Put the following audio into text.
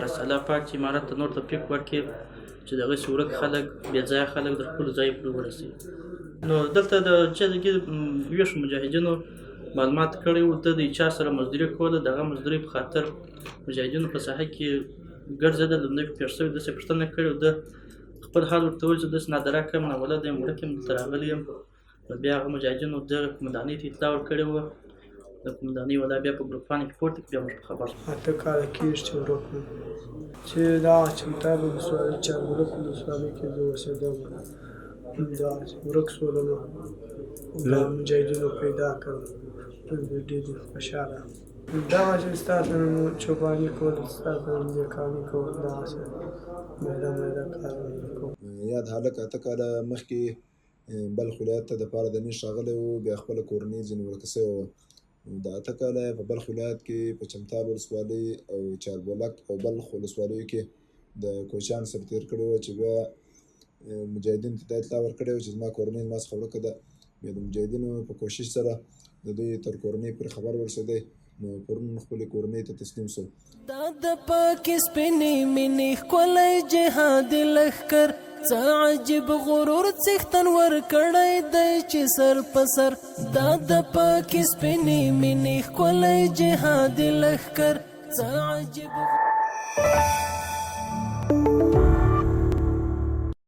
امارت الله پاک چې امارت ته نور توفیق ورکړي چې دغسې ورک خلک بې ځایه خلک د خپلو ځایو پورې ورسوي. نو دلته د چې ویښو مجاهدینو معلومات کړی و، ده د چا سره مزدوري کوله، د هغه مزدورۍ په خاطر مجاهدینو په ساحه کې ګرځېدل، د نوي پېښ شوي داسې پوښتنه کړې و. ده خپل حال ورته وویل چې داسې نادرکه یم، ناولده یم، ورک یم، دلته راغلی یم. نو بیا هغه مجاهدینو د قومندانۍ ته اطلاع ورکړې وه. د قومندانۍ والا بیا په ګروپانو کې پورته کړ، بیا موږ خبر شو. 8 کاله کېږي چې ورک وم، چې دا چمتال ولسوالۍ چارګلک ولسوالۍ کې زه اوسېدم. دا ورک شولو نو دا مجاهدینو پیدا کړم، ډېر خوشحاله. دغه چې ستا ته چوپاني کول، ستا ته نیکاني کول، دغسې میده میده کارونه کوم. یاد هلک 8 کاله مخکې بلخ ولایت ته دپاره د نیش راغلی و، بیا خپله کورنۍ ځینې ورکه سوې وه. د 8 کاله په بلخ ولایت کې په چمتال ولسوالۍ او چاربولک او بلخ ولسوالیو کې د کوچیانو سره تېر کړی وه، چې بیا مجاهدینو ته دا اطلاع ورکړې وه چې زما کورنۍ زما څخه ورکه ده. بیا د مجاهدینو په کوشش سره د دوی تر کورنۍ پورې خبر ورسېدی، نو پرون خپلې کورنۍ ته تسلیم شو. دا د پاکې سپینې مینې ښکلی جهادي لښکر، څه عجیب غرور څښتن ورکړی دی چې سر په سر. دا د پاکې سپینې مینې ښکلی جهادي لښکر، څه عجیب